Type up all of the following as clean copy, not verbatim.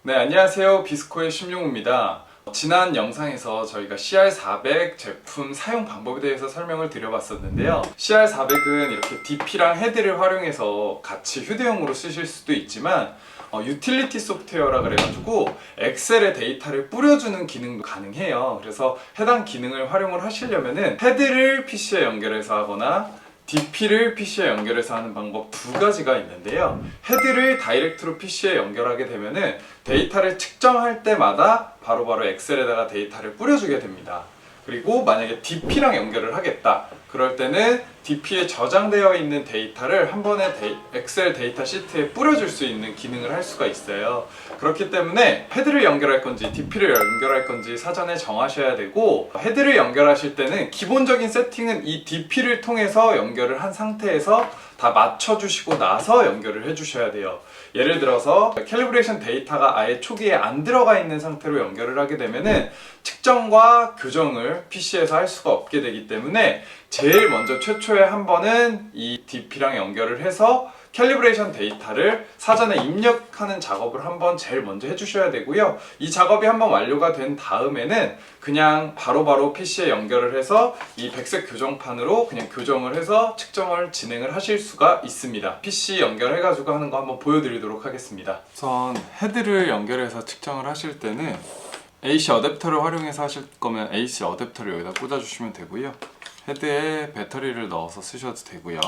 네, 안녕하세요. 비스코의 심용우입니다. 지난 영상에서 저희가 CR400 제품 사용 방법에 대해서 설명을 드려봤었는데요. CR400은 이렇게 DP랑 헤드를 활용해서 같이 휴대용으로 쓰실 수도 있지만 유틸리티 소프트웨어라 그래가지고 엑셀에 데이터를 뿌려주는 기능도 가능해요. 그래서 해당 기능을 활용을 하시려면은 헤드를 PC에 연결해서 하거나 DP를 PC에 연결해서 하는 방법 두 가지가 있는데요. 헤드를 다이렉트로 PC에 연결하게 되면은 데이터를 측정할 때마다 바로바로 엑셀에다가 데이터를 뿌려주게 됩니다. 그리고 만약에 DP랑 연결을 하겠다. 그럴 때는 DP에 저장되어 있는 데이터를 한 번에 엑셀 데이터 시트에 뿌려줄 수 있는 기능을 할 수가 있어요. 그렇기 때문에 헤드를 연결할 건지 DP를 연결할 건지 사전에 정하셔야 되고, 헤드를 연결하실 때는 기본적인 세팅은 이 DP를 통해서 연결을 한 상태에서 다 맞춰주시고 나서 연결을 해주셔야 돼요. 예를 들어서 캘리브레이션 데이터가 아예 초기에 안 들어가 있는 상태로 연결을 하게 되면은 측정과 교정을 PC에서 할 수가 없게 되기 때문에 제일 먼저 최초에 한 번은 이 DP랑 연결을 해서 캘리브레이션 데이터를 사전에 입력하는 작업을 한번 제일 먼저 해주셔야 되고요. 이 작업이 한번 완료가 된 다음에는 그냥 바로바로 PC에 연결을 해서 이 백색 교정판으로 그냥 교정을 해서 측정을 진행을 하실 수가 있습니다. PC 연결해가지고 하는 거 한번 보여드리도록 하겠습니다. 우선 헤드를 연결해서 측정을 하실 때는 AC 어댑터를 활용해서 하실 거면 AC 어댑터를 여기다 꽂아주시면 되고요. 헤드에 배터리를 넣어서 쓰셔도 되고요.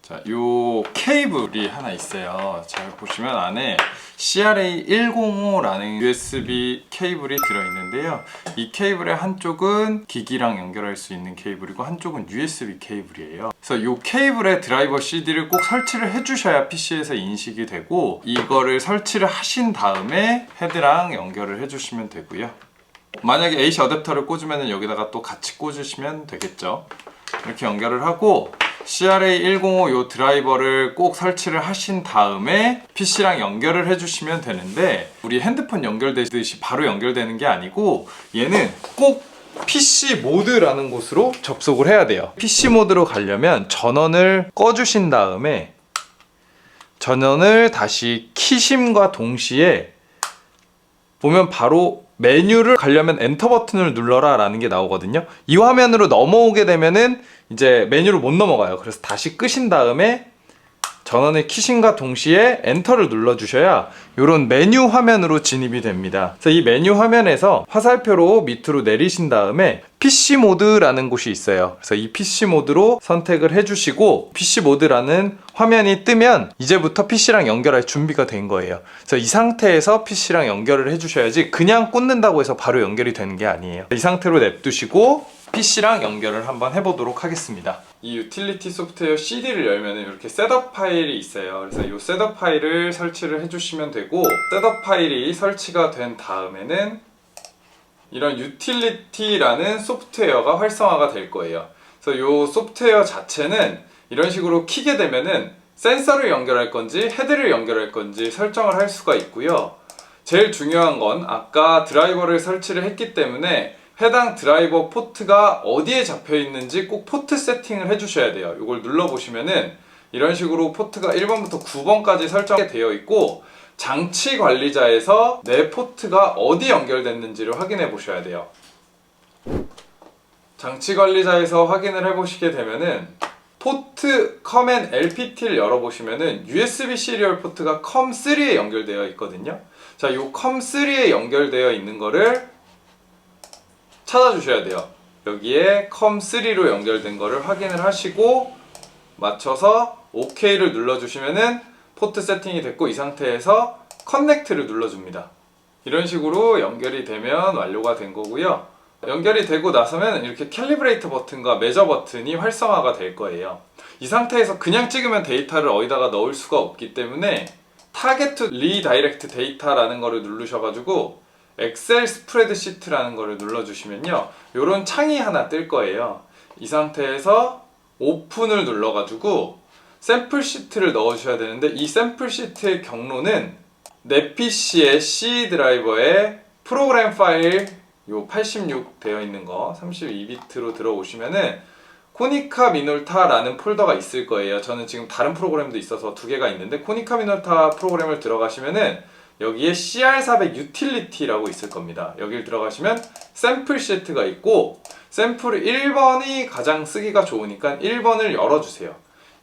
자, 요 케이블이 하나 있어요. 잘 보시면 안에 CRA105라는 USB 케이블이 들어있는데요. 이 케이블의 한쪽은 기기랑 연결할 수 있는 케이블이고 한쪽은 USB 케이블이에요. 그래서 요 케이블에 드라이버 CD를 꼭 설치를 해주셔야 PC에서 인식이 되고, 이거를 설치를 하신 다음에 헤드랑 연결을 해주시면 되고요. 만약에 AC 어댑터를 꽂으면 여기다가 또 같이 꽂으시면 되겠죠. 이렇게 연결을 하고 CRA105 요 드라이버를 꼭 설치를 하신 다음에 PC랑 연결을 해주시면 되는데, 우리 핸드폰 연결되듯이 바로 연결되는 게 아니고 얘는 꼭 PC 모드라는 곳으로 접속을 해야 돼요. PC 모드로 가려면 전원을 꺼주신 다음에 전원을 다시 키심과 동시에 보면 바로 메뉴를 가려면 엔터 버튼을 눌러라 라는 게 나오거든요. 이 화면으로 넘어오게 되면은 이제 메뉴를 못 넘어가요. 그래서 다시 끄신 다음에 전원을 키신과 동시에 엔터를 눌러주셔야 이런 메뉴 화면으로 진입이 됩니다. 그래서 이 메뉴 화면에서 화살표로 밑으로 내리신 다음에 PC 모드라는 곳이 있어요. 그래서 이 PC 모드로 선택을 해주시고 PC 모드라는 화면이 뜨면 이제부터 PC랑 연결할 준비가 된 거예요. 그래서 이 상태에서 PC랑 연결을 해주셔야지 그냥 꽂는다고 해서 바로 연결이 되는 게 아니에요. 이 상태로 냅두시고 PC랑 연결을 한번 해보도록 하겠습니다. 이 유틸리티 소프트웨어 CD를 열면 이렇게 셋업 파일이 있어요. 그래서 이 셋업 파일을 설치를 해주시면 되고, 셋업 파일이 설치가 된 다음에는 이런 유틸리티라는 소프트웨어가 활성화가 될 거예요. 그래서 이 소프트웨어 자체는 이런 식으로 키게 되면은 센서를 연결할 건지 헤드를 연결할 건지 설정을 할 수가 있고요. 제일 중요한 건 아까 드라이버를 설치를 했기 때문에 해당 드라이버 포트가 어디에 잡혀 있는지 꼭 포트 세팅을 해주셔야 돼요. 이걸 눌러보시면은 이런 식으로 포트가 1번부터 9번까지 설정이 되어 있고, 장치 관리자에서 내 포트가 어디 연결됐는지를 확인해 보셔야 돼요. 장치 관리자에서 확인을 해 보시게 되면은 포트 COM&N LPT를 열어보시면은 USB 시리얼 포트가 COM3에 연결되어 있거든요. 자, 이 COM3에 연결되어 있는 거를 찾아주셔야 돼요. 여기에 COM3로 연결된 거를 확인을 하시고 맞춰서 OK를 눌러주시면은 포트 세팅이 됐고, 이 상태에서 커넥트를 눌러줍니다. 이런 식으로 연결이 되면 완료가 된 거고요. 연결이 되고 나서면 이렇게 캘리브레이터 버튼과 매저 버튼이 활성화가 될 거예요. 이 상태에서 그냥 찍으면 데이터를 어디다가 넣을 수가 없기 때문에 타겟 투 리다이렉트 데이터라는 거를 누르셔가지고 엑셀 스프레드시트라는 거를 눌러주시면요, 이런 창이 하나 뜰 거예요. 이 상태에서 오픈을 눌러가지고 샘플 시트를 넣어주셔야 되는데, 이 샘플 시트의 경로는 내 PC의 C 드라이버에 프로그램 파일 요 86 되어 있는 거 32비트로 들어오시면은 코니카 미놀타라는 폴더가 있을 거예요. 저는 지금 다른 프로그램도 있어서 두 개가 있는데, 코니카 미놀타 프로그램을 들어가시면은 여기에 CR400 Utility라고 있을 겁니다. 여길 들어가시면 샘플 시트가 있고 샘플 1번이 가장 쓰기가 좋으니까 1번을 열어주세요.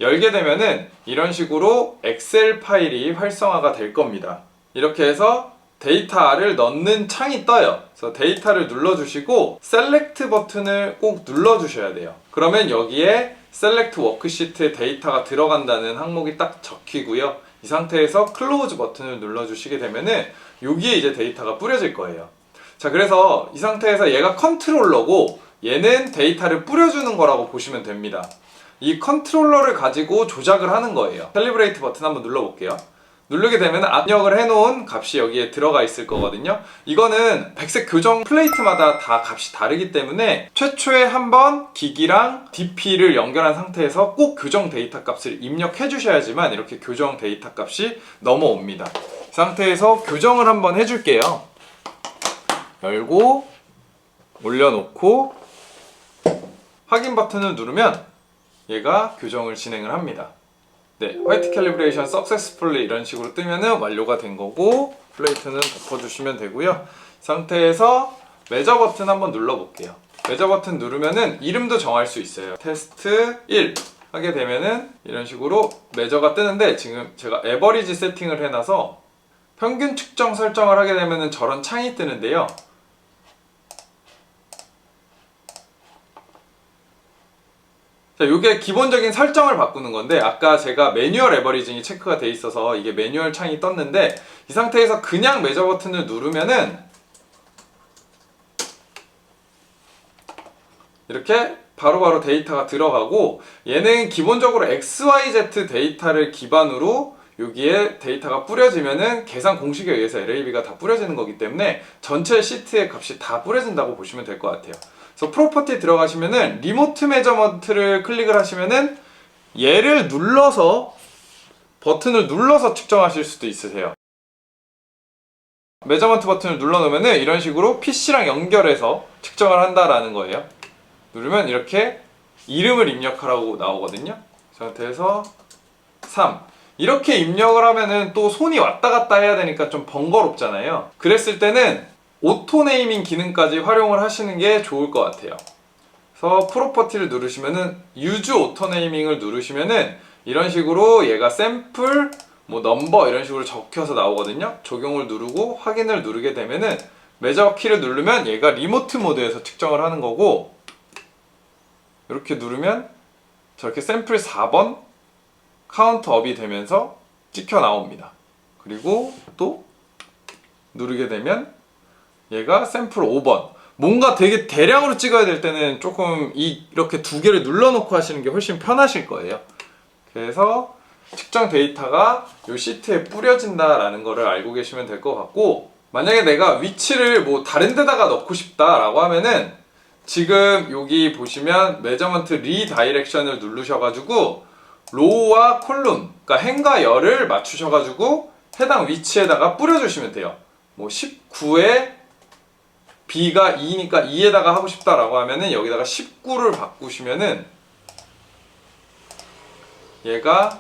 열게 되면은 이런 식으로 엑셀 파일이 활성화가 될 겁니다. 이렇게 해서 데이터를 넣는 창이 떠요. 그래서 데이터를 눌러주시고 셀렉트 버튼을 꼭 눌러주셔야 돼요. 그러면 여기에 셀렉트 워크시트에 데이터가 들어간다는 항목이 딱 적히고요. 이 상태에서 클로즈 버튼을 눌러주시게 되면은 여기에 이제 데이터가 뿌려질 거예요. 자, 그래서 이 상태에서 얘가 컨트롤러고 얘는 데이터를 뿌려주는 거라고 보시면 됩니다. 이 컨트롤러를 가지고 조작을 하는 거예요. 캘리브레이트 버튼 한번 눌러볼게요. 누르게 되면 압력을 해놓은 값이 여기에 들어가 있을 거거든요. 이거는 백색 교정 플레이트마다 다 값이 다르기 때문에 최초에 한번 기기랑 DP를 연결한 상태에서 꼭 교정 데이터 값을 입력해 주셔야지만 이렇게 교정 데이터 값이 넘어옵니다. 이 상태에서 교정을 한번 해줄게요. 열고 올려놓고 확인 버튼을 누르면 얘가 교정을 진행을 합니다. 네, 화이트 캘리브레이션 successfully 이런 식으로 뜨면은 완료가 된 거고 플레이트는 덮어주시면 되고요. 이 상태에서 매저 버튼 한번 눌러볼게요. 매저 버튼 누르면은 이름도 정할 수 있어요. 테스트 1 하게 되면은 이런 식으로 매저가 뜨는데 지금 제가 에버리지 세팅을 해놔서 평균 측정 설정을 하게 되면은 저런 창이 뜨는데요. 자, 이게 기본적인 설정을 바꾸는 건데 아까 제가 매뉴얼 에버리징이 체크가 돼 있어서 이게 매뉴얼 창이 떴는데 이 상태에서 그냥 매저 버튼을 누르면은 이렇게 바로바로 데이터가 들어가고 얘는 기본적으로 XYZ 데이터를 기반으로 여기에 데이터가 뿌려지면은 계산 공식에 의해서 LAB가 다 뿌려지는 거기 때문에 전체 시트의 값이 다 뿌려진다고 보시면 될 것 같아요. 그래서 프로퍼티 들어가시면은 리모트 메저먼트를 클릭을 하시면은 얘를 눌러서 버튼을 눌러서 측정하실 수도 있으세요. 메저먼트 버튼을 눌러 놓으면은 이런 식으로 PC랑 연결해서 측정을 한다라는 거예요. 누르면 이렇게 이름을 입력하라고 나오거든요. 이 상태에서 3 이렇게 입력을 하면은 또 손이 왔다 갔다 해야 되니까 좀 번거롭잖아요. 그랬을 때는 오토 네이밍 기능까지 활용을 하시는 게 좋을 것 같아요. 그래서 프로퍼티를 누르시면은 유즈 오토 네이밍을 누르시면은 이런 식으로 얘가 샘플 뭐 넘버 이런 식으로 적혀서 나오거든요. 적용을 누르고 확인을 누르게 되면은 매저 키를 누르면 얘가 리모트 모드에서 측정을 하는 거고 이렇게 누르면 저렇게 샘플 4번 카운트업이 되면서 찍혀 나옵니다. 그리고 또 누르게 되면 얘가 샘플 5번 뭔가 되게 대량으로 찍어야 될 때는 조금 이렇게 두 개를 눌러놓고 하시는 게 훨씬 편하실 거예요. 그래서 측정 데이터가 이 시트에 뿌려진다라는 거를 알고 계시면 될 것 같고 만약에 내가 위치를 뭐 다른 데다가 넣고 싶다라고 하면은 지금 여기 보시면 메저먼트 리다이렉션을 누르셔가지고 로우와 콜룸, 그러니까 행과 열을 맞추셔가지고 해당 위치에다가 뿌려주시면 돼요. 뭐 19에 B가 2니까 2에다가 하고 싶다라고 하면은 여기다가 19를 바꾸시면은 얘가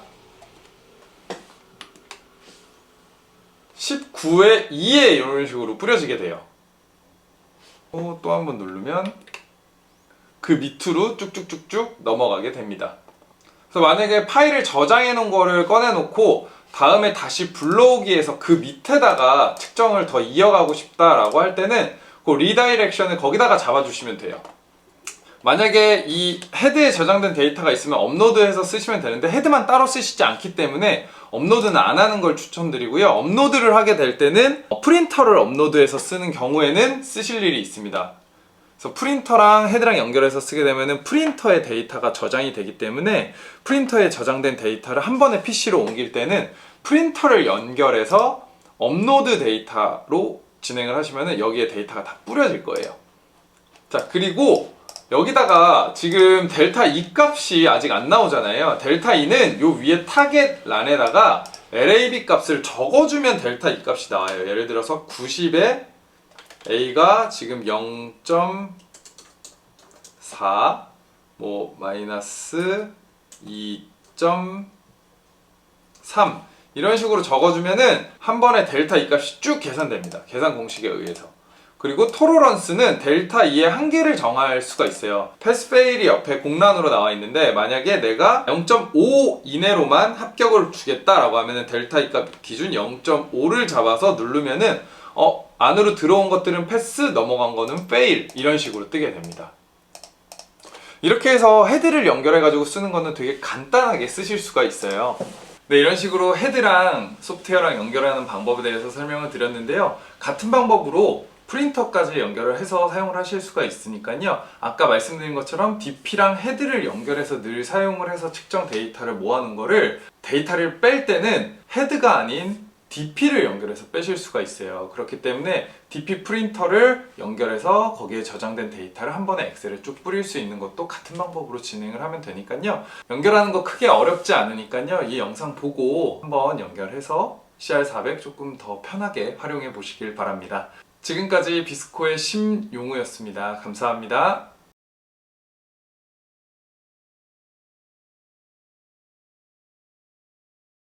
19에 2에 이런 식으로 뿌려지게 돼요. 또 한 번 누르면 그 밑으로 쭉쭉쭉쭉 넘어가게 됩니다. 그래서 만약에 파일을 저장해 놓은 거를 꺼내 놓고 다음에 다시 불러오기에서 그 밑에다가 측정을 더 이어가고 싶다라고 할 때는 그 리다이렉션을 거기다가 잡아주시면 돼요. 만약에 이 헤드에 저장된 데이터가 있으면 업로드해서 쓰시면 되는데 헤드만 따로 쓰시지 않기 때문에 업로드는 안 하는 걸 추천드리고요. 업로드를 하게 될 때는 프린터를 업로드해서 쓰는 경우에는 쓰실 일이 있습니다. 그래서 프린터랑 헤드랑 연결해서 쓰게 되면은 프린터의 데이터가 저장이 되기 때문에 프린터에 저장된 데이터를 한 번에 PC로 옮길 때는 프린터를 연결해서 업로드 데이터로 진행을 하시면은 여기에 데이터가 다 뿌려질 거예요. 자, 그리고 여기다가 지금 델타 2 값이 아직 안 나오잖아요. 델타 2는 요 위에 타겟 란에다가 LAB 값을 적어주면 델타 2 값이 나와요. 예를 들어서 90에 A가 지금 0.4 뭐 마이너스 2.3 이런 식으로 적어주면은 한 번에 델타 E 값이 쭉 계산됩니다. 계산 공식에 의해서. 그리고 토로런스는 델타 E의 한계를 정할 수가 있어요. 패스페일이 옆에 공란으로 나와 있는데 만약에 내가 0.5 이내로만 합격을 주겠다라고 하면은 델타 E 값 기준 0.5를 잡아서 누르면은 안으로 들어온 것들은 패스, 넘어간 거는 페일 이런 식으로 뜨게 됩니다. 이렇게 해서 헤드를 연결해가지고 쓰는 거는 되게 간단하게 쓰실 수가 있어요. 네, 이런 식으로 헤드랑 소프트웨어랑 연결하는 방법에 대해서 설명을 드렸는데요. 같은 방법으로 프린터까지 연결을 해서 사용을 하실 수가 있으니까요. 아까 말씀드린 것처럼 DP랑 헤드를 연결해서 늘 사용을 해서 측정 데이터를 모아놓은 거를 데이터를 뺄 때는 헤드가 아닌 DP를 연결해서 빼실 수가 있어요. 그렇기 때문에 DP 프린터를 연결해서 거기에 저장된 데이터를 한 번에 엑셀에 쭉 뿌릴 수 있는 것도 같은 방법으로 진행을 하면 되니까요. 연결하는 거 크게 어렵지 않으니까요. 이 영상 보고 한번 연결해서 CR400 조금 더 편하게 활용해 보시길 바랍니다. 지금까지 비스코의 심용우였습니다. 감사합니다.